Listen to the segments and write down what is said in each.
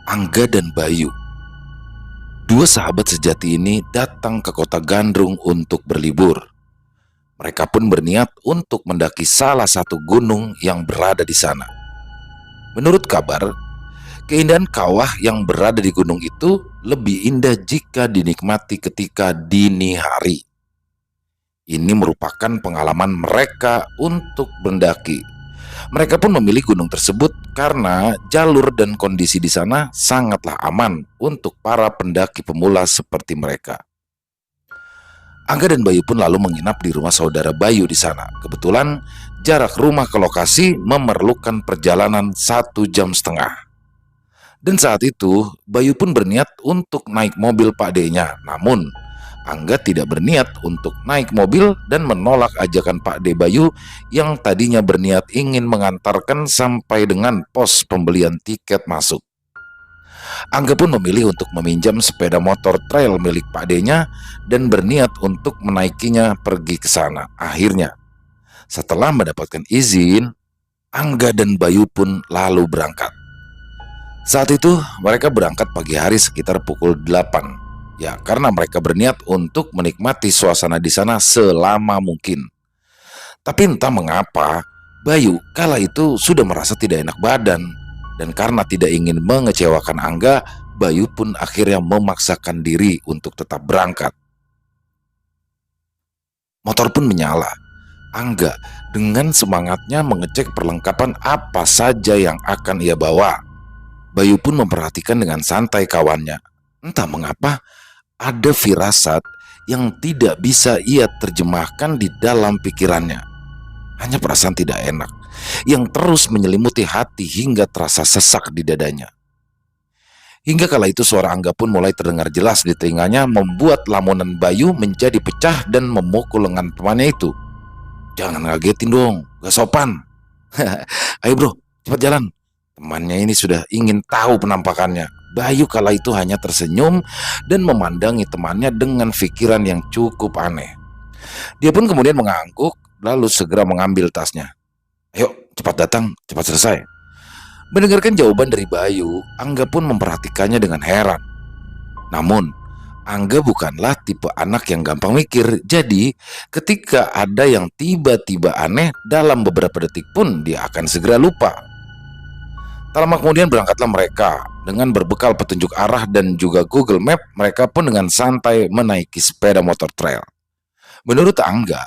Angga dan Bayu. Dua sahabat sejati ini datang ke kota Gandrung untuk berlibur. Mereka pun berniat untuk mendaki salah satu gunung yang berada di sana. Menurut kabar, keindahan kawah yang berada di gunung itu lebih indah jika dinikmati ketika dini hari. Ini merupakan pengalaman mereka untuk mendaki. Mereka pun memilih gunung tersebut karena jalur dan kondisi di sana sangatlah aman untuk para pendaki pemula seperti mereka. Angga dan Bayu pun lalu menginap di rumah saudara Bayu di sana. Kebetulan jarak rumah ke lokasi memerlukan perjalanan 1,5 jam. Dan saat itu Bayu pun berniat untuk naik mobil Pak D-nya. Namun Angga tidak berniat untuk naik mobil dan menolak ajakan Pak D Bayu yang tadinya berniat ingin mengantarkan sampai dengan pos pembelian tiket masuk. Angga pun memilih untuk meminjam sepeda motor trail milik Pak D-nya dan berniat untuk menaikinya pergi ke sana. Akhirnya, setelah mendapatkan izin, Angga dan Bayu pun lalu berangkat. Saat itu, mereka berangkat pagi hari sekitar pukul 8. Ya, karena mereka berniat untuk menikmati suasana di sana selama mungkin. Tapi entah mengapa, Bayu kala itu sudah merasa tidak enak badan. Dan karena tidak ingin mengecewakan Angga, Bayu pun akhirnya memaksakan diri untuk tetap berangkat. Motor pun menyala. Angga dengan semangatnya mengecek perlengkapan apa saja yang akan ia bawa. Bayu pun memperhatikan dengan santai kawannya. Entah mengapa, ada firasat yang tidak bisa ia terjemahkan di dalam pikirannya. Hanya perasaan tidak enak yang terus menyelimuti hati hingga terasa sesak di dadanya. Hingga kala itu suara Angga pun mulai terdengar jelas di telinganya, membuat lamunan Bayu menjadi pecah dan memukul lengan temannya itu. "Jangan ngagetin dong, gak sopan." "Ayo bro, cepat jalan." Temannya ini sudah ingin tahu penampakannya. Bayu kala itu hanya tersenyum dan memandangi temannya dengan pikiran yang cukup aneh. Dia pun kemudian mengangguk lalu segera mengambil tasnya. "Ayo, cepat datang, cepat selesai." Mendengarkan jawaban dari Bayu, Angga pun memperhatikannya dengan heran. Namun, Angga bukanlah tipe anak yang gampang mikir. Jadi, ketika ada yang tiba-tiba aneh, dalam beberapa detik pun dia akan segera lupa. Tak lama kemudian berangkatlah mereka. Dengan berbekal petunjuk arah dan juga Google Map, mereka pun dengan santai menaiki sepeda motor trail. Menurut Angga,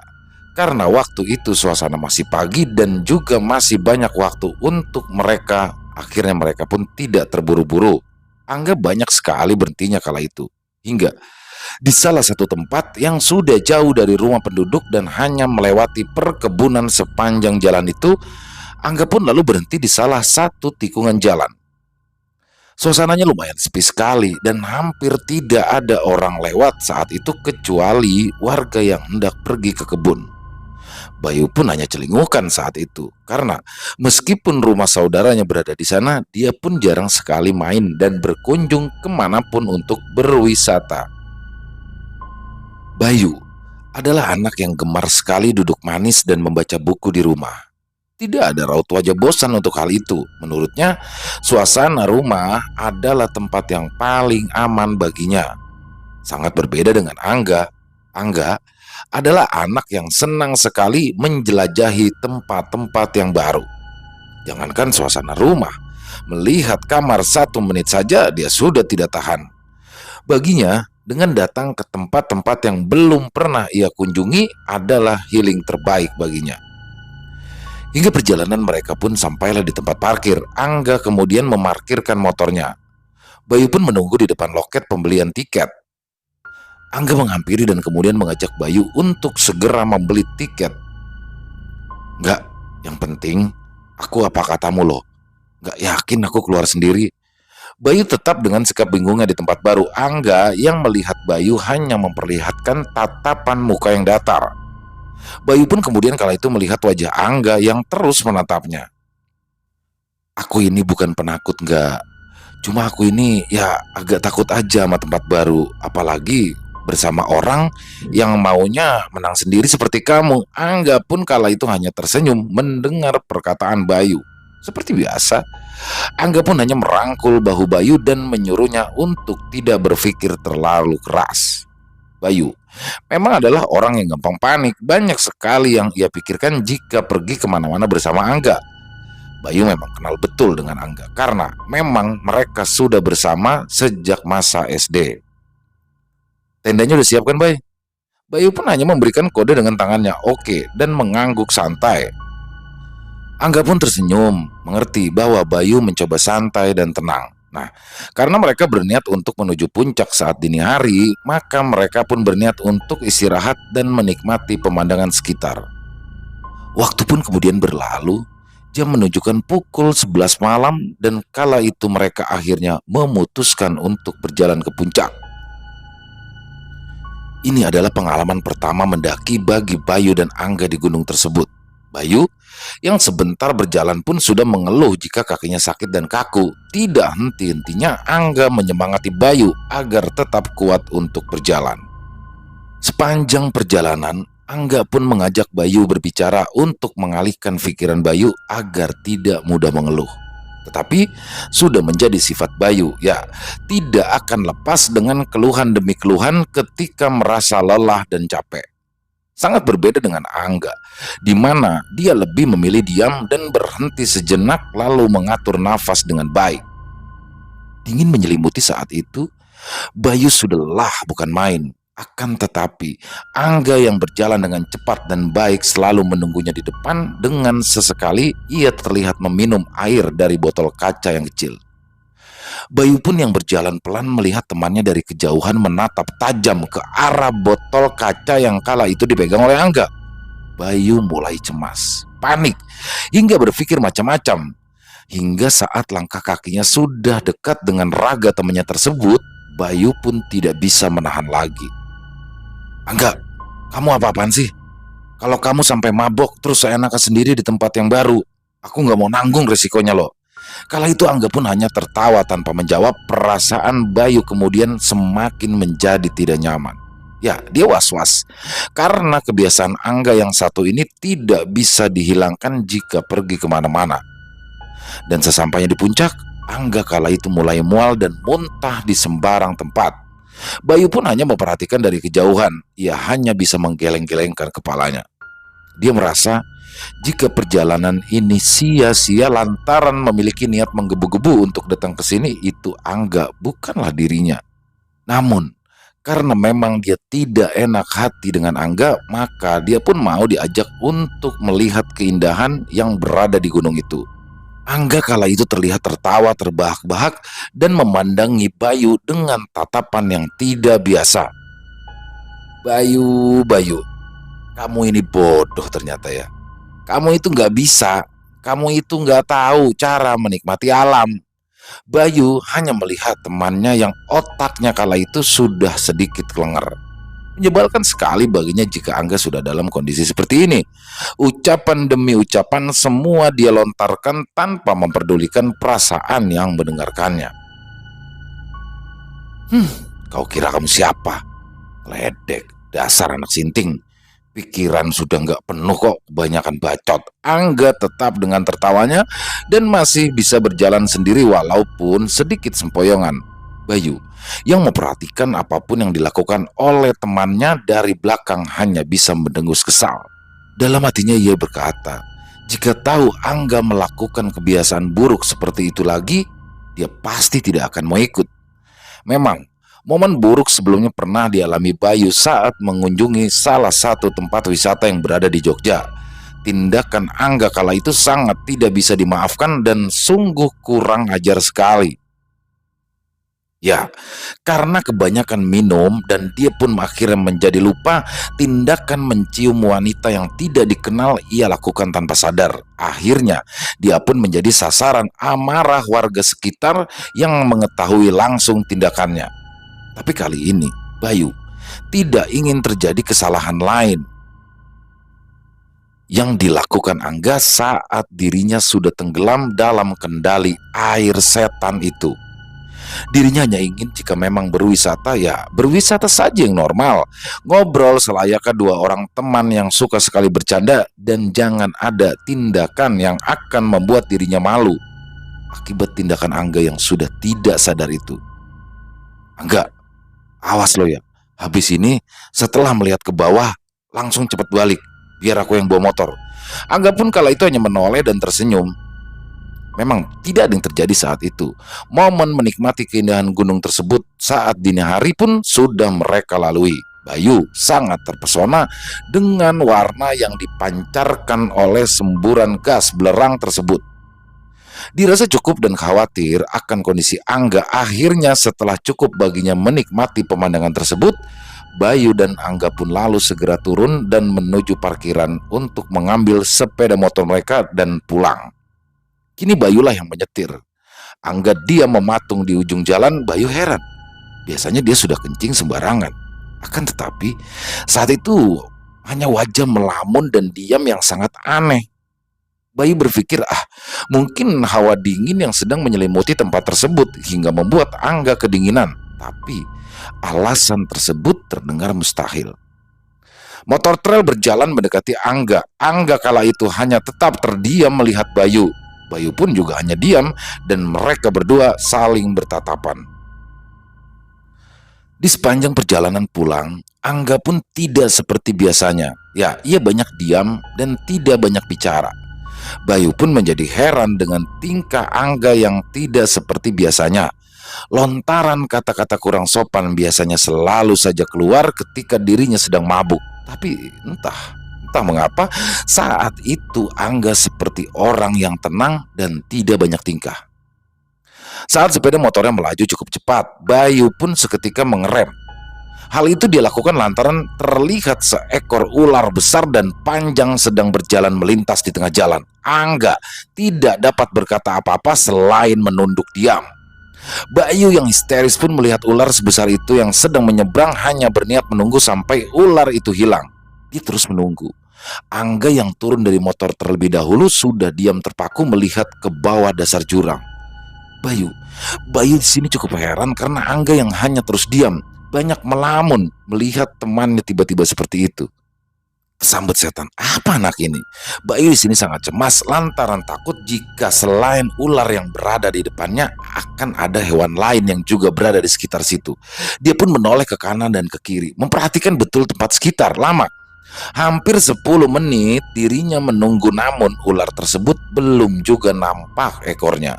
karena waktu itu suasana masih pagi dan juga masih banyak waktu untuk mereka, akhirnya mereka pun tidak terburu-buru. Angga banyak sekali berhentinya kala itu. Hingga di salah satu tempat yang sudah jauh dari rumah penduduk dan hanya melewati perkebunan sepanjang jalan itu, Angga pun lalu berhenti di salah satu tikungan jalan. Suasananya lumayan sepi sekali dan hampir tidak ada orang lewat saat itu kecuali warga yang hendak pergi ke kebun. Bayu pun hanya celingukan saat itu karena meskipun rumah saudaranya berada di sana, dia pun jarang sekali main dan berkunjung kemanapun untuk berwisata. Bayu adalah anak yang gemar sekali duduk manis dan membaca buku di rumah. Tidak ada raut wajah bosan untuk hal itu. Menurutnya, suasana rumah adalah tempat yang paling aman baginya. Sangat berbeda dengan Angga. Angga adalah anak yang senang sekali menjelajahi tempat-tempat yang baru. Jangankan suasana rumah, melihat kamar 1 menit saja dia sudah tidak tahan. Baginya, dengan datang ke tempat-tempat yang belum pernah ia kunjungi adalah healing terbaik baginya. Hingga perjalanan mereka pun sampailah di tempat parkir. Angga kemudian memarkirkan motornya. Bayu pun menunggu di depan loket pembelian tiket. Angga menghampiri dan kemudian mengajak Bayu untuk segera membeli tiket. "Enggak, yang penting aku apa katamu loh. Enggak yakin aku keluar sendiri." Bayu tetap dengan sikap bingungnya di tempat baru. Angga yang melihat Bayu hanya memperlihatkan tatapan muka yang datar. Bayu pun kemudian kala itu melihat wajah Angga yang terus menatapnya. "Aku ini bukan penakut, enggak. Cuma aku ini ya agak takut aja sama tempat baru. Apalagi bersama orang yang maunya menang sendiri seperti kamu." Angga pun kala itu hanya tersenyum mendengar perkataan Bayu. Seperti biasa, Angga pun hanya merangkul bahu Bayu dan menyuruhnya untuk tidak berpikir terlalu keras. Bayu memang adalah orang yang gampang panik. Banyak sekali yang ia pikirkan jika pergi kemana-mana bersama Angga. Bayu memang kenal betul dengan Angga karena memang mereka sudah bersama sejak masa SD. Tendanya udah siap kan, Bay? Bayu pun hanya memberikan kode dengan tangannya oke dan mengangguk santai. Angga pun tersenyum, mengerti bahwa Bayu mencoba santai dan tenang. Nah, karena mereka berniat untuk menuju puncak saat dini hari, maka mereka pun berniat untuk istirahat dan menikmati pemandangan sekitar. Waktu pun kemudian berlalu, jam menunjukkan pukul 11 malam dan kala itu mereka akhirnya memutuskan untuk berjalan ke puncak. Ini adalah pengalaman pertama mendaki bagi Bayu dan Angga di gunung tersebut. Bayu yang sebentar berjalan pun sudah mengeluh jika kakinya sakit dan kaku. Tidak henti-hentinya Angga menyemangati Bayu agar tetap kuat untuk berjalan. Sepanjang perjalanan, Angga pun mengajak Bayu berbicara untuk mengalihkan pikiran Bayu agar tidak mudah mengeluh. Tetapi sudah menjadi sifat Bayu, ya, tidak akan lepas dengan keluhan demi keluhan ketika merasa lelah dan capek. Sangat berbeda dengan Angga, di mana dia lebih memilih diam dan berhenti sejenak lalu mengatur nafas dengan baik. Dingin menyelimuti saat itu, Bayu sudah lelah bukan main. Akan tetapi, Angga yang berjalan dengan cepat dan baik selalu menunggunya di depan. Dengan sesekali ia terlihat meminum air dari botol kaca yang kecil. Bayu pun yang berjalan pelan melihat temannya dari kejauhan menatap tajam ke arah botol kaca yang kala itu dipegang oleh Angga. Bayu mulai cemas, panik, hingga berpikir macam-macam. Hingga saat langkah kakinya sudah dekat dengan raga temannya tersebut, Bayu pun tidak bisa menahan lagi. Angga, kamu apa-apaan sih? Kalau kamu sampai mabok terus seenaknya sendiri di tempat yang baru, aku nggak mau nanggung resikonya loh. Kala itu Angga pun hanya tertawa tanpa menjawab. Perasaan Bayu kemudian semakin menjadi tidak nyaman. Ya, dia was-was karena kebiasaan Angga yang satu ini tidak bisa dihilangkan jika pergi kemana-mana. Dan sesampainya di puncak, Angga kala itu mulai mual dan muntah di sembarang tempat. Bayu pun hanya memperhatikan dari kejauhan. Ia hanya bisa menggeleng-gelengkan kepalanya. Dia merasa jika perjalanan ini sia-sia lantaran memiliki niat menggebu-gebu untuk datang ke sini, itu Angga bukanlah dirinya. Namun, karena memang dia tidak enak hati dengan Angga, maka dia pun mau diajak untuk melihat keindahan yang berada di gunung itu. Angga kala itu terlihat tertawa terbahak-bahak dan memandangi Bayu dengan tatapan yang tidak biasa. Bayu, Bayu, kamu ini bodoh ternyata ya. Kamu itu nggak bisa, kamu itu nggak tahu cara menikmati alam. Bayu hanya melihat temannya yang otaknya kala itu sudah sedikit kelengar. Menyebalkan sekali baginya jika Angga sudah dalam kondisi seperti ini. Ucapan demi ucapan semua dia lontarkan tanpa memperdulikan perasaan yang mendengarkannya. Kau kira kamu siapa? Ledek, dasar anak sinting. Pikiran sudah nggak penuh kok, kebanyakan bacot. Angga tetap dengan tertawanya dan masih bisa berjalan sendiri walaupun sedikit sempoyongan. Bayu yang memperhatikan apapun yang dilakukan oleh temannya dari belakang hanya bisa mendengus kesal. Dalam hatinya ia berkata, jika tahu Angga melakukan kebiasaan buruk seperti itu lagi, dia pasti tidak akan mau ikut. Memang, momen buruk sebelumnya pernah dialami Bayu saat mengunjungi salah satu tempat wisata yang berada di Jogja. Tindakan Angga kala itu sangat tidak bisa dimaafkan dan sungguh kurang ajar sekali. Ya, karena kebanyakan minum dan dia pun akhirnya menjadi lupa, tindakan mencium wanita yang tidak dikenal ia lakukan tanpa sadar. Akhirnya, dia pun menjadi sasaran amarah warga sekitar yang mengetahui langsung tindakannya. Tapi kali ini, Bayu tidak ingin terjadi kesalahan lain yang dilakukan Angga saat dirinya sudah tenggelam dalam kendali air setan itu. Dirinya hanya ingin jika memang berwisata ya berwisata saja yang normal, ngobrol selayaknya dua orang teman yang suka sekali bercanda, dan jangan ada tindakan yang akan membuat dirinya malu akibat tindakan Angga yang sudah tidak sadar itu. Angga, awas lo ya. Habis ini setelah melihat ke bawah langsung cepat balik, biar aku yang bawa motor. Angga pun kala itu hanya menoleh dan tersenyum. Memang tidak ada yang terjadi saat itu. Momen menikmati keindahan gunung tersebut saat dini hari pun sudah mereka lalui. Bayu sangat terpesona dengan warna yang dipancarkan oleh semburan gas belerang tersebut. Dirasa cukup dan khawatir akan kondisi Angga, akhirnya setelah cukup baginya menikmati pemandangan tersebut, Bayu dan Angga pun lalu segera turun dan menuju parkiran untuk mengambil sepeda motor mereka dan pulang. Kini Bayulah yang menyetir. Angga diam mematung di ujung jalan. Bayu heran. Biasanya dia sudah kencing sembarangan. Akan tetapi saat itu hanya wajah melamun dan diam yang sangat aneh. Bayu berpikir, mungkin hawa dingin yang sedang menyelimuti tempat tersebut hingga membuat Angga kedinginan. Tapi alasan tersebut terdengar mustahil. Motor trail berjalan mendekati Angga. Angga kala itu hanya tetap terdiam melihat Bayu. Bayu pun juga hanya diam dan mereka berdua saling bertatapan. Di sepanjang perjalanan pulang, Angga pun tidak seperti biasanya. Ya, ia banyak diam dan tidak banyak bicara. Bayu pun menjadi heran dengan tingkah Angga yang tidak seperti biasanya. Lontaran kata-kata kurang sopan biasanya selalu saja keluar ketika dirinya sedang mabuk. Tapi entah mengapa saat itu Angga seperti orang yang tenang dan tidak banyak tingkah. Saat sepeda motornya melaju cukup cepat, Bayu pun seketika mengerem. Hal itu dia lakukan lantaran terlihat seekor ular besar dan panjang sedang berjalan melintas di tengah jalan. Angga tidak dapat berkata apa-apa selain menunduk diam. Bayu yang histeris pun melihat ular sebesar itu yang sedang menyeberang hanya berniat menunggu sampai ular itu hilang. Dia terus menunggu. Angga yang turun dari motor terlebih dahulu sudah diam terpaku melihat ke bawah dasar jurang. Bayu di sini cukup heran karena Angga yang hanya terus diam, banyak melamun melihat temannya tiba-tiba seperti itu. Kesambet setan, apa anak ini? Bayu di sini sangat cemas lantaran takut jika selain ular yang berada di depannya akan ada hewan lain yang juga berada di sekitar situ. Dia pun menoleh ke kanan dan ke kiri, memperhatikan betul tempat sekitar. Lama, hampir 10 menit dirinya menunggu, namun ular tersebut belum juga nampak ekornya.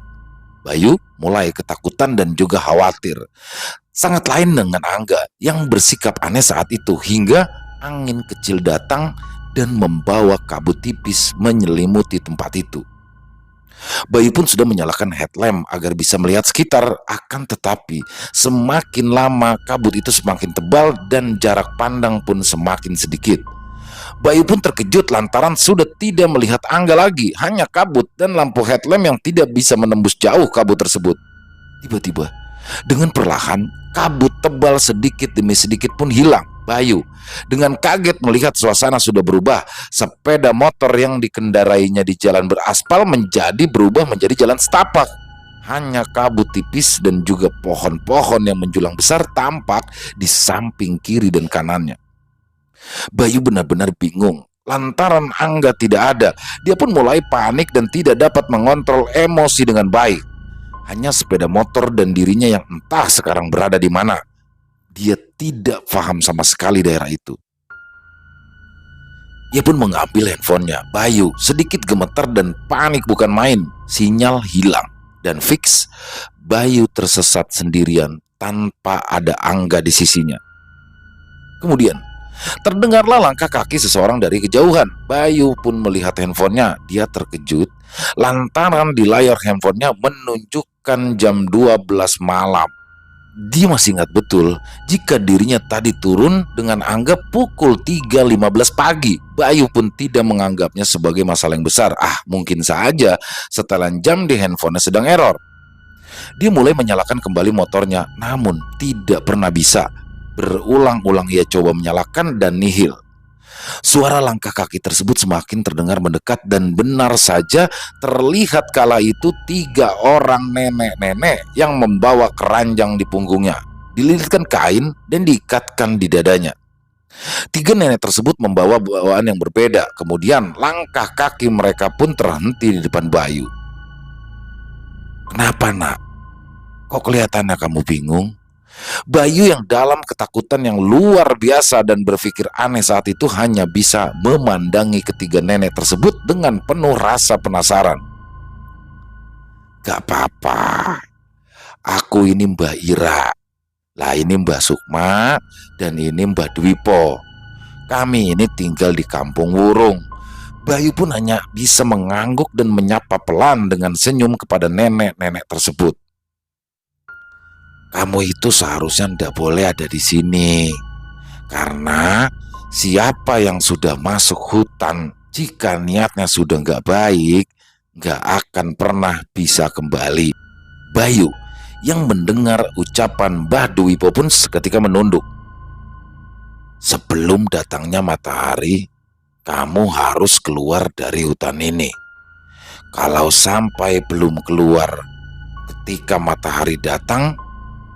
Bayu mulai ketakutan dan juga khawatir. Sangat lain dengan Angga yang bersikap aneh saat itu, hingga angin kecil datang dan membawa kabut tipis menyelimuti tempat itu. Bayu pun sudah menyalakan headlamp agar bisa melihat sekitar, akan tetapi semakin lama kabut itu semakin tebal dan jarak pandang pun semakin sedikit. Bayu pun terkejut lantaran sudah tidak melihat Angga lagi, hanya kabut dan lampu headlamp yang tidak bisa menembus jauh kabut tersebut. Tiba-tiba, dengan perlahan, kabut tebal sedikit demi sedikit pun hilang. Bayu dengan kaget melihat suasana sudah berubah. Sepeda motor yang dikendarainya di jalan beraspal berubah menjadi jalan setapak. Hanya kabut tipis dan juga pohon-pohon yang menjulang besar tampak di samping kiri dan kanannya. Bayu benar-benar bingung lantaran Angga tidak ada. Dia pun mulai panik dan tidak dapat mengontrol emosi dengan baik. Hanya sepeda motor dan dirinya yang entah sekarang berada di mana. Dia tidak paham sama sekali daerah itu. Ia pun mengambil handphonenya. Bayu sedikit gemetar dan panik bukan main. Sinyal hilang dan fix Bayu tersesat sendirian tanpa ada Angga di sisinya. Kemudian terdengarlah langkah kaki seseorang dari kejauhan. Bayu pun melihat handphonenya. Dia terkejut lantaran di layar handphonenya menunjukkan jam 12 malam. Dia masih ingat betul jika dirinya tadi turun dengan Angga pukul 3.15 pagi. Bayu pun tidak menganggapnya sebagai masalah yang besar. Mungkin saja setelan jam di handphonenya sedang error. Dia mulai menyalakan kembali motornya, namun tidak pernah bisa. Berulang-ulang ia coba menyalakan dan nihil. Suara langkah kaki tersebut semakin terdengar mendekat dan benar saja terlihat kala itu 3 orang nenek-nenek yang membawa keranjang di punggungnya, dililitkan kain dan diikatkan di dadanya. 3 nenek tersebut membawa bawaan yang berbeda. Kemudian langkah kaki mereka pun terhenti di depan Bayu. "Kenapa, Nak? Kok kelihatannya kamu bingung?" Bayu yang dalam ketakutan yang luar biasa dan berpikir aneh saat itu hanya bisa memandangi ketiga nenek tersebut dengan penuh rasa penasaran. "Gak apa-apa, aku ini Mbak Ira. Lah ini Mbak Sukma dan ini Mbak Dwipo. Kami ini tinggal di Kampung Wurung." Bayu pun hanya bisa mengangguk dan menyapa pelan dengan senyum kepada nenek-nenek tersebut. "Kamu itu seharusnya tidak boleh ada di sini. Karena siapa yang sudah masuk hutan, jika niatnya sudah nggak baik, nggak akan pernah bisa kembali." Bayu yang mendengar ucapan Mbah Dwipo pun seketika menunduk. "Sebelum datangnya matahari, kamu harus keluar dari hutan ini. Kalau sampai belum keluar ketika matahari datang,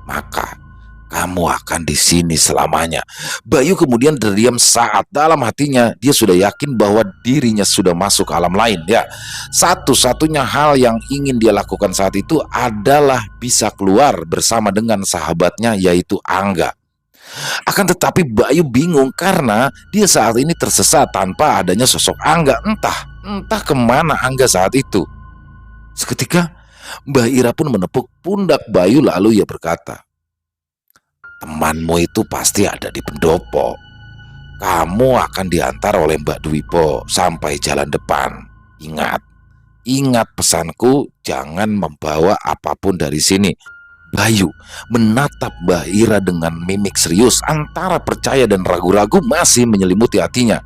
maka kamu akan di sini selamanya." Bayu kemudian terdiam saat dalam hatinya dia sudah yakin bahwa dirinya sudah masuk alam lain. Ya, satu-satunya hal yang ingin dia lakukan saat itu adalah bisa keluar bersama dengan sahabatnya yaitu Angga. Akan tetapi Bayu bingung karena dia saat ini tersesat tanpa adanya sosok Angga. Entah kemana Angga saat itu. Seketika Mbah Ira pun menepuk pundak Bayu lalu ia berkata, "Temanmu itu pasti ada di pendopo. Kamu akan diantar oleh Mbak Dwipo sampai jalan depan. Ingat pesanku, jangan membawa apapun dari sini." Bayu menatap Mbah Ira dengan mimik serius antara percaya dan ragu-ragu masih menyelimuti hatinya.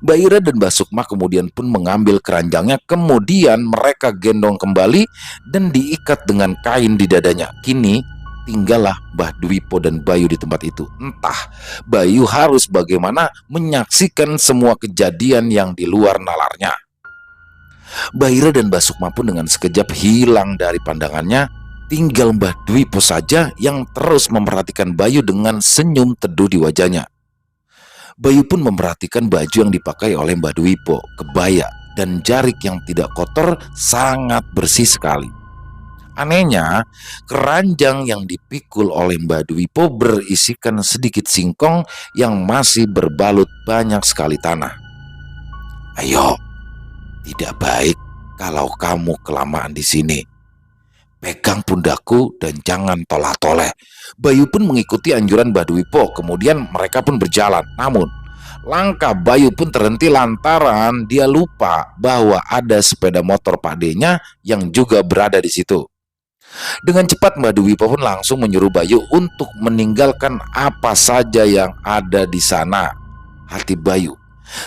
Mbak Ira dan Mbak Sukma kemudian pun mengambil keranjangnya, kemudian mereka gendong kembali dan diikat dengan kain di dadanya. Kini tinggallah Mbah Dwipo dan Bayu di tempat itu. Entah Bayu harus bagaimana menyaksikan semua kejadian yang di luar nalarnya. Mbak Ira dan Mbak Sukma pun dengan sekejap hilang dari pandangannya. Tinggal Mbah Dwipo saja yang terus memperhatikan Bayu dengan senyum teduh di wajahnya. Bayu pun memperhatikan baju yang dipakai oleh Mbah Dwipo, kebaya dan jarik yang tidak kotor sangat bersih sekali. Anehnya, keranjang yang dipikul oleh Mbah Dwipo berisikan sedikit singkong yang masih berbalut banyak sekali tanah. "Ayo, tidak baik kalau kamu kelamaan di sini. Pegang pundakku dan jangan tolah-toleh." Bayu pun mengikuti anjuran Mbah Dwipo. Kemudian mereka pun berjalan. Namun langkah Bayu pun terhenti lantaran dia lupa bahwa ada sepeda motor Pak D-nya yang juga berada di situ. Dengan cepat Mbah Dwipo pun langsung menyuruh Bayu untuk meninggalkan apa saja yang ada di sana. Hati Bayu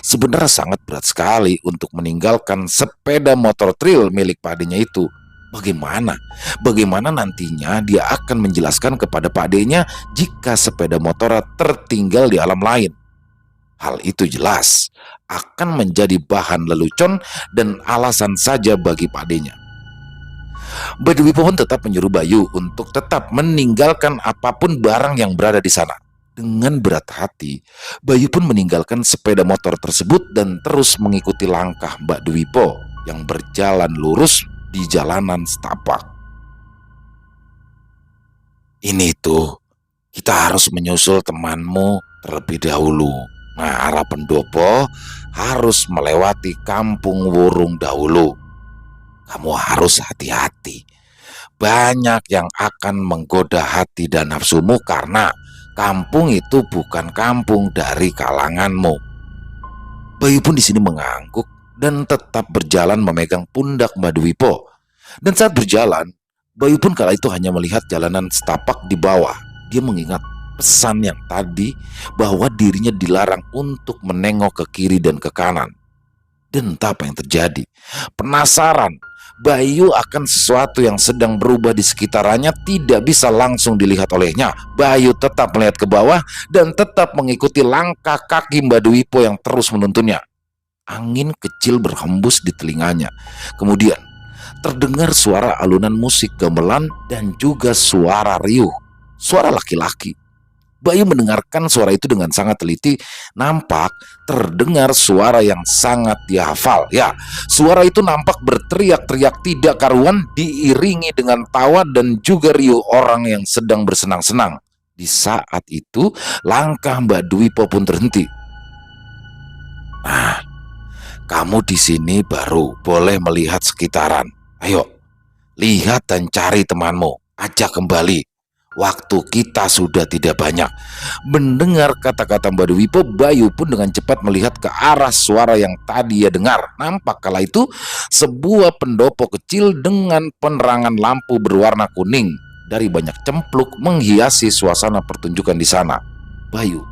sebenarnya sangat berat sekali untuk meninggalkan sepeda motor trail milik Pak D-nya itu. Bagaimana nantinya dia akan menjelaskan kepada Pak D-nya jika sepeda motor tertinggal di alam lain? Hal itu jelas akan menjadi bahan lelucon dan alasan saja bagi Pak D-nya. Mbah Dwipo pun tetap menyuruh Bayu untuk tetap meninggalkan apapun barang yang berada di sana. Dengan berat hati, Bayu pun meninggalkan sepeda motor tersebut dan terus mengikuti langkah Mbak Dwipo yang berjalan lurus di jalanan setapak. "Ini tuh, kita harus menyusul temanmu terlebih dahulu. Nah, arah pendopo harus melewati Kampung Wurung dahulu. Kamu harus hati-hati. Banyak yang akan menggoda hati dan nafsumu karena kampung itu bukan kampung dari kalanganmu." Bayu pun di sini mengangguk dan tetap berjalan memegang pundak Mbah Dwipo. Dan saat berjalan, Bayu pun kala itu hanya melihat jalanan setapak di bawah. Dia mengingat pesan yang tadi bahwa dirinya dilarang untuk menengok ke kiri dan ke kanan. Dan entah apa yang terjadi. Penasaran, Bayu akan sesuatu yang sedang berubah di sekitarnya tidak bisa langsung dilihat olehnya. Bayu tetap melihat ke bawah dan tetap mengikuti langkah kaki Mbak Dwipo yang terus menuntunnya. Angin kecil berhembus di telinganya. Kemudian terdengar suara alunan musik gamelan dan juga suara riuh, suara laki-laki. Bayu mendengarkan suara itu dengan sangat teliti. Nampak terdengar suara yang sangat dia hafal. Ya, suara itu nampak berteriak-teriak tidak karuan, diiringi dengan tawa dan juga riuh orang yang sedang bersenang-senang. Di saat itu, langkah Mbak Dwipo pun terhenti. Nah, kamu di sini baru boleh melihat sekitaran. Ayo, lihat dan cari temanmu. Ajak kembali. Waktu kita sudah tidak banyak. Mendengar kata-kata Mbak Dwipo, Bayu pun dengan cepat melihat ke arah suara yang tadi ia dengar. Nampak kala itu sebuah pendopo kecil dengan penerangan lampu berwarna kuning dari banyak cempluk menghiasi suasana pertunjukan di sana. Bayu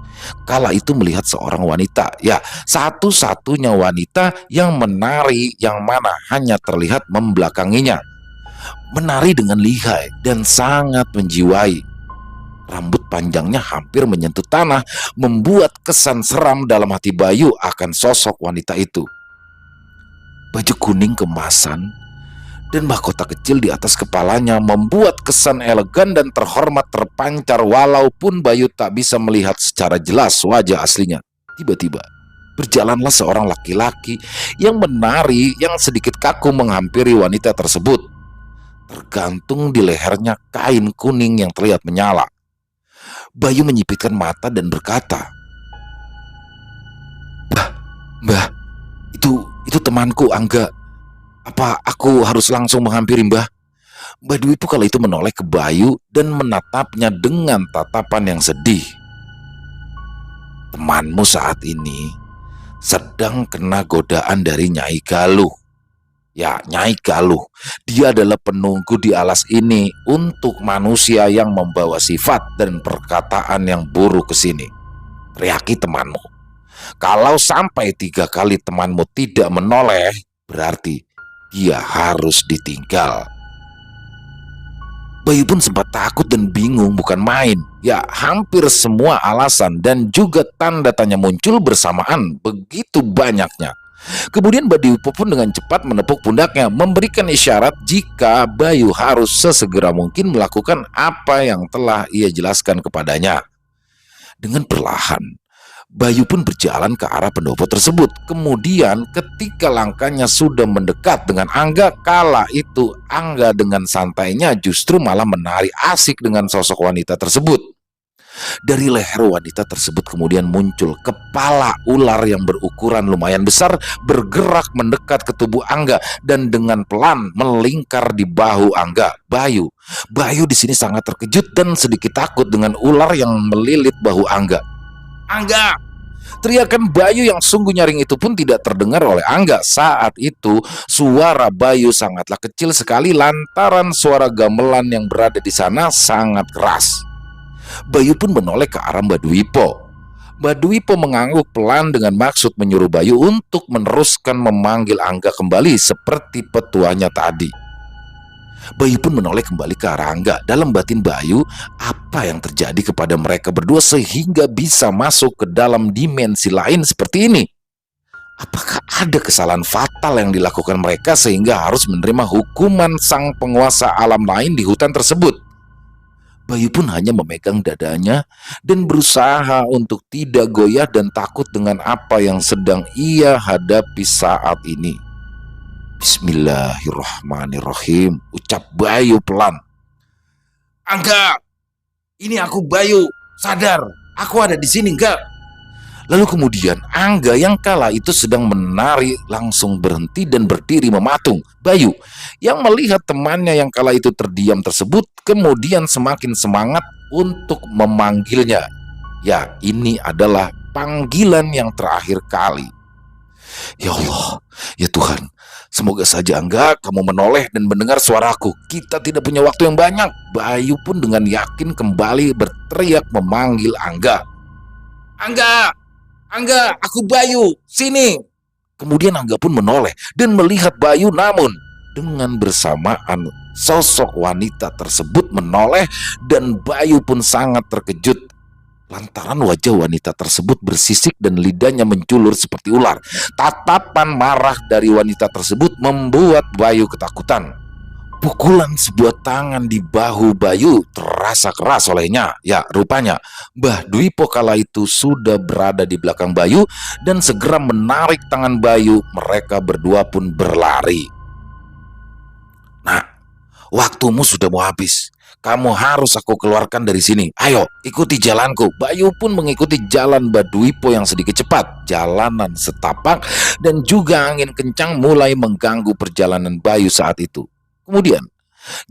kala itu melihat seorang wanita, ya, satu-satunya wanita yang menari, yang mana hanya terlihat membelakanginya. Menari dengan lihai dan sangat menjiwai. Rambut panjangnya hampir menyentuh tanah, membuat kesan seram dalam hati Bayu akan sosok wanita itu. Baju kuning kemasan dan mahkota kecil di atas kepalanya membuat kesan elegan dan terhormat terpancar walaupun Bayu tak bisa melihat secara jelas wajah aslinya. Tiba-tiba berjalanlah seorang laki-laki yang menari yang sedikit kaku menghampiri wanita tersebut. Tergantung di lehernya kain kuning yang terlihat menyala. Bayu menyipitkan mata dan berkata, Mbah, itu temanku Angga. Apa aku harus langsung menghampiri Mbah? Mbak Dwi itu kala itu menoleh ke Bayu dan menatapnya dengan tatapan yang sedih. Temanmu saat ini sedang kena godaan dari Nyai Galuh. Ya, Nyai Galuh, dia adalah penunggu di alas ini untuk manusia yang membawa sifat dan perkataan yang buruk ke sini. Teriaki temanmu. Kalau sampai 3 kali temanmu tidak menoleh, berarti dia harus ditinggal. Bayu pun sempat takut dan bingung bukan main. Ya, hampir semua alasan dan juga tanda tanya muncul bersamaan, begitu banyaknya. Kemudian Mbak Dwipo pun dengan cepat menepuk pundaknya, memberikan isyarat jika Bayu harus sesegera mungkin melakukan apa yang telah ia jelaskan kepadanya. Dengan perlahan, Bayu pun berjalan ke arah pendopo tersebut. Kemudian ketika langkahnya sudah mendekat dengan Angga, kala itu Angga dengan santainya justru malah menari asik dengan sosok wanita tersebut. Dari leher wanita tersebut kemudian muncul kepala ular yang berukuran lumayan besar, bergerak mendekat ke tubuh Angga dan dengan pelan melingkar di bahu Angga. Bayu di sini sangat terkejut dan sedikit takut dengan ular yang melilit bahu Angga. Angga! Teriakan Bayu yang sungguh nyaring itu pun tidak terdengar oleh Angga. Saat itu suara Bayu sangatlah kecil sekali lantaran suara gamelan yang berada di sana sangat keras. Bayu pun menoleh ke arah Mbak Dwipo. Mbak Dwipo mengangguk pelan dengan maksud menyuruh Bayu untuk meneruskan memanggil Angga kembali seperti petuanya tadi. Bayu pun menoleh kembali ke arah Angga. Dalam batin Bayu, apa yang terjadi kepada mereka berdua sehingga bisa masuk ke dalam dimensi lain seperti ini? Apakah ada kesalahan fatal yang dilakukan mereka sehingga harus menerima hukuman sang penguasa alam lain di hutan tersebut? Bayu pun hanya memegang dadanya dan berusaha untuk tidak goyah dan takut dengan apa yang sedang ia hadapi saat ini. Bismillahirrahmanirrahim, ucap Bayu pelan. Angga, ini aku Bayu, sadar, aku ada di sini enggak? Lalu kemudian Angga yang kala itu sedang menari langsung berhenti dan berdiri mematung. Bayu yang melihat temannya yang kala itu terdiam tersebut kemudian semakin semangat untuk memanggilnya. Ya, ini adalah panggilan yang terakhir kali. Ya Allah, ya Tuhan, semoga saja Angga kamu menoleh dan mendengar suaraku. Kita tidak punya waktu yang banyak. Bayu pun dengan yakin kembali berteriak memanggil Angga. Angga! Angga, aku Bayu, sini. Kemudian Angga pun menoleh dan melihat Bayu, namun dengan bersamaan sosok wanita tersebut menoleh dan Bayu pun sangat terkejut lantaran wajah wanita tersebut bersisik dan lidahnya menjulur seperti ular. Tatapan marah dari wanita tersebut membuat Bayu ketakutan. Pukulan sebuah tangan di bahu Bayu terasa keras olehnya. Ya, rupanya Mbah Dwipo kala itu sudah berada di belakang Bayu dan segera menarik tangan Bayu. Mereka berdua pun berlari. "Nah, waktumu sudah mau habis. Kamu harus aku keluarkan dari sini. Ayo, ikuti jalanku." Bayu pun mengikuti jalan Mbah Dwipo yang sedikit cepat. Jalanan setapak dan juga angin kencang mulai mengganggu perjalanan Bayu saat itu. Kemudian,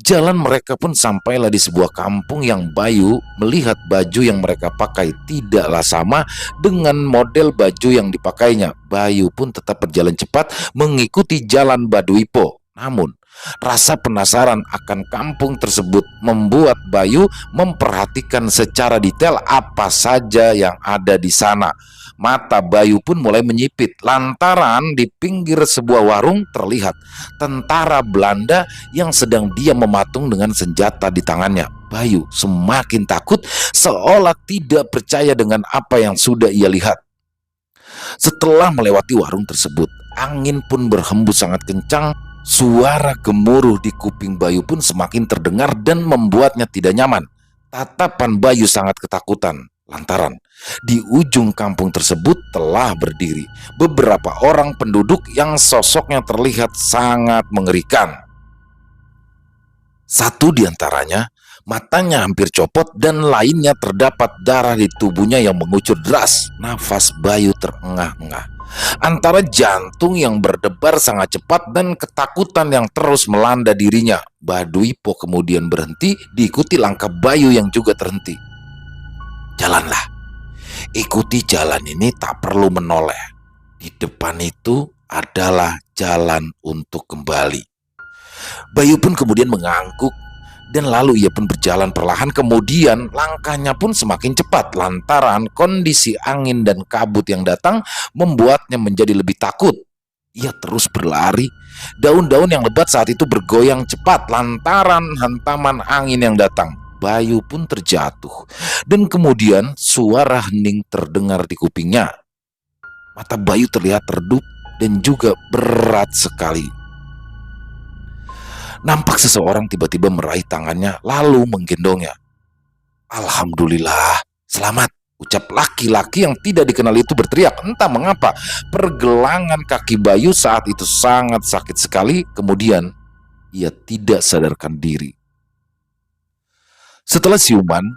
jalan mereka pun sampailah di sebuah kampung yang Bayu melihat baju yang mereka pakai tidaklah sama dengan model baju yang dipakainya. Bayu pun tetap berjalan cepat mengikuti jalan Mbah Dwipo. Namun, rasa penasaran akan kampung tersebut membuat Bayu memperhatikan secara detail apa saja yang ada di sana. Mata Bayu pun mulai menyipit lantaran di pinggir sebuah warung terlihat tentara Belanda yang sedang dia mematung dengan senjata di tangannya. Bayu semakin takut seolah tidak percaya dengan apa yang sudah ia lihat. Setelah melewati warung tersebut, angin pun berhembus sangat kencang. Suara gemuruh di kuping Bayu pun semakin terdengar dan membuatnya tidak nyaman. Tatapan Bayu sangat ketakutan lantaran di ujung kampung tersebut telah berdiri beberapa orang penduduk yang sosoknya terlihat sangat mengerikan. Satu di antaranya matanya hampir copot dan lainnya terdapat darah di tubuhnya yang mengucur deras. Nafas Bayu terengah-engah antara jantung yang berdebar sangat cepat dan ketakutan yang terus melanda dirinya. Mbah Dwipo kemudian berhenti diikuti langkah Bayu yang juga terhenti. "Jalanlah, ikuti jalan ini, tak perlu menoleh. Di depan itu adalah jalan untuk kembali." Bayu pun kemudian mengangguk dan lalu ia pun berjalan perlahan. Kemudian langkahnya pun semakin cepat lantaran kondisi angin dan kabut yang datang membuatnya menjadi lebih takut. Ia terus berlari. Daun-daun yang lebat saat itu bergoyang cepat lantaran hantaman angin yang datang. Bayu pun terjatuh dan kemudian suara hening terdengar di kupingnya. Mata Bayu terlihat redup dan juga berat sekali. Nampak seseorang tiba-tiba meraih tangannya lalu menggendongnya. "Alhamdulillah, selamat," ucap laki-laki yang tidak dikenal itu berteriak. Entah mengapa pergelangan kaki Bayu saat itu sangat sakit sekali. Kemudian ia tidak sadarkan diri. Setelah siuman,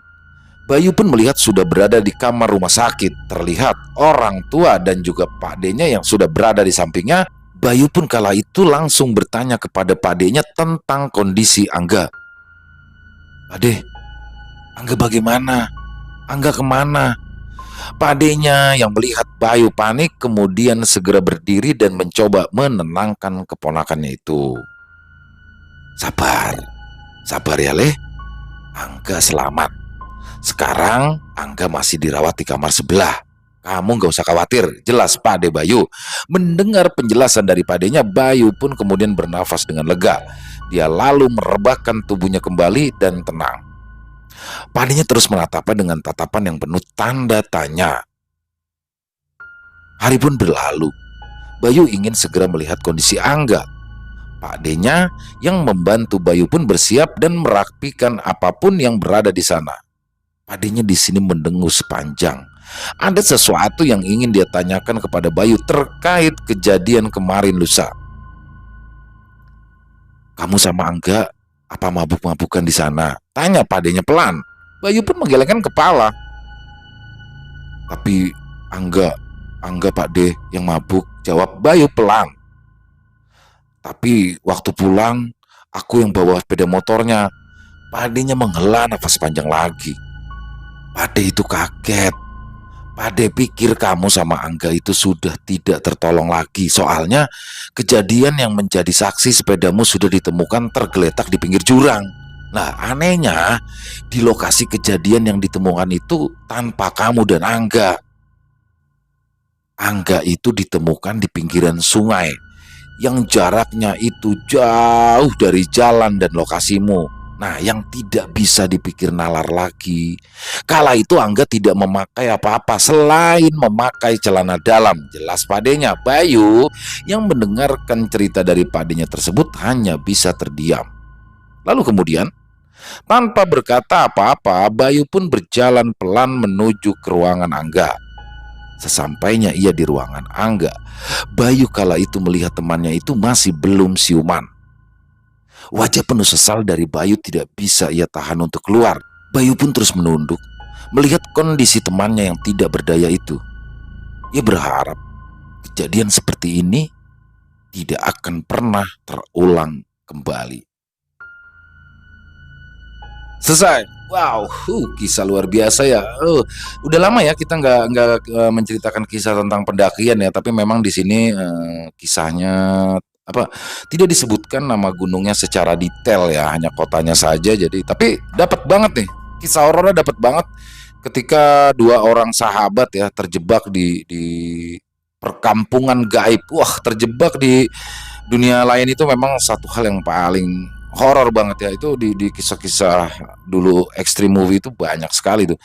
Bayu pun melihat sudah berada di kamar rumah sakit. Terlihat orang tua dan juga Pak D-nya yang sudah berada di sampingnya. Bayu pun kala itu langsung bertanya kepada Pak D-nya tentang kondisi Angga. "Pak D, Angga bagaimana? Angga kemana?" Pak D-nya yang melihat Bayu panik kemudian segera berdiri dan mencoba menenangkan keponakannya itu. "Sabar, sabar ya Leh. Angga selamat. Sekarang Angga masih dirawat di kamar sebelah. Kamu gak usah khawatir," jelas Pak D Bayu. Mendengar penjelasan dari Pak D-nya, Bayu pun kemudian bernafas dengan lega. Dia lalu merebahkan tubuhnya kembali dan tenang. Pak D-nya terus menatapnya dengan tatapan yang penuh tanda tanya. Hari pun berlalu. Bayu ingin segera melihat kondisi Angga. Pak D-nya yang membantu Bayu pun bersiap dan merapikan apapun yang berada di sana. Pak D-nya di sini mendengus sepanjang. Ada sesuatu yang ingin dia tanyakan kepada Bayu terkait kejadian kemarin lusa. "Kamu sama Angga apa mabuk-mabukan di sana?" tanya Pak D-nya pelan. Bayu pun menggelengkan kepala. "Tapi Angga Pak D yang mabuk," jawab Bayu pelan. "Tapi waktu pulang aku yang bawa sepeda motornya." Pak D-nya menghela nafas panjang lagi. Pak D itu kaget. Pak D pikir kamu sama Angga itu sudah tidak tertolong lagi. Soalnya kejadian yang menjadi saksi sepedamu sudah ditemukan tergeletak di pinggir jurang. Nah, anehnya di lokasi kejadian yang ditemukan itu tanpa kamu dan Angga. Angga itu ditemukan di pinggiran sungai yang jaraknya itu jauh dari jalan dan lokasimu. Nah, yang tidak bisa dipikir nalar lagi, kala itu Angga tidak memakai apa-apa selain memakai celana dalam. Jelas padenya, Bayu yang mendengarkan cerita dari padenya tersebut hanya bisa terdiam. Lalu kemudian, tanpa berkata apa-apa, Bayu pun berjalan pelan menuju ke ruangan Angga. Sesampainya ia di ruangan Angga, Bayu kala itu melihat temannya itu masih belum siuman. Wajah penuh sesal dari Bayu tidak bisa ia tahan untuk keluar. Bayu pun terus menunduk, melihat kondisi temannya yang tidak berdaya itu. Ia berharap kejadian seperti ini tidak akan pernah terulang kembali. Selesai. Wow, kisah luar biasa ya. Udah lama ya kita nggak menceritakan kisah tentang pendakian ya, tapi memang di sini kisahnya apa tidak disebutkan nama gunungnya secara detail ya, hanya kotanya saja. Jadi tapi dapat banget nih kisah horornya, dapat banget ketika dua orang sahabat ya terjebak di perkampungan gaib. Wah, terjebak di dunia lain itu memang satu hal yang paling horor banget ya. Itu di kisah-kisah dulu ekstrim movie itu banyak sekali tuh.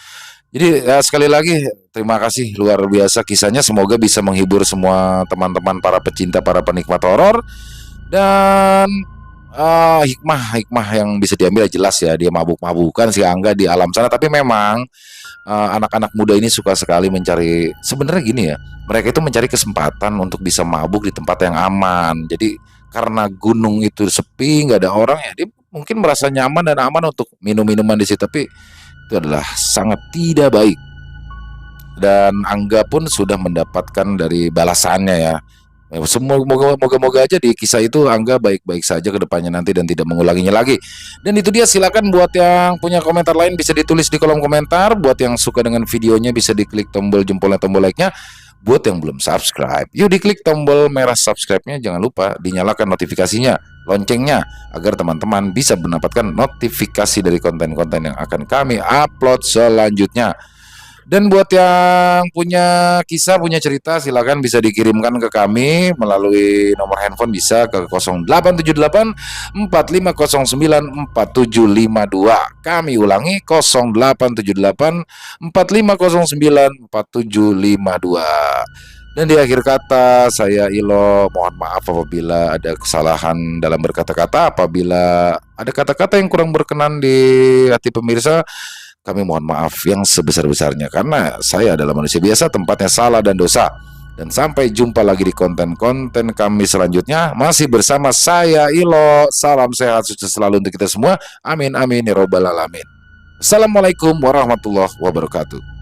Jadi ya, sekali lagi terima kasih luar biasa kisahnya. Semoga bisa menghibur semua teman-teman para pecinta, para penikmat horor. Dan hikmah yang bisa diambil jelas ya, dia mabuk-mabukan si Angga di alam sana. Tapi memang anak-anak muda ini suka sekali mencari, sebenarnya gini ya, mereka itu mencari kesempatan untuk bisa mabuk di tempat yang aman. Jadi karena gunung itu sepi, nggak ada orang ya, dia mungkin merasa nyaman dan aman untuk minum-minuman di situ. Tapi itu adalah sangat tidak baik. Dan Angga pun sudah mendapatkan dari balasannya ya. Moga-moga aja di kisah itu Angga baik-baik saja ke depannya nanti dan tidak mengulanginya lagi. Dan itu dia, silakan buat yang punya komentar lain bisa ditulis di kolom komentar. Buat yang suka dengan videonya bisa diklik tombol jempolnya, tombol like-nya. Buat yang belum subscribe, yuk diklik tombol merah subscribe-nya. Jangan lupa dinyalakan notifikasinya, loncengnya, agar teman-teman bisa mendapatkan notifikasi dari konten-konten yang akan kami upload selanjutnya. Dan buat yang punya kisah, punya cerita, silakan bisa dikirimkan ke kami melalui nomor handphone, bisa ke 0878 4509 4752. Kami ulangi 0878 4509 4752. Dan di akhir kata, saya Ilo mohon maaf apabila ada kesalahan dalam berkata-kata, apabila ada kata-kata yang kurang berkenan di hati pemirsa. Kami mohon maaf yang sebesar-besarnya, karena saya adalah manusia biasa, tempatnya salah dan dosa. Dan sampai jumpa lagi di konten-konten kami selanjutnya, masih bersama saya Ilo. Salam sehat sukses selalu untuk kita semua. Amin amin ya robbal alamin. Assalamualaikum warahmatullahi wabarakatuh.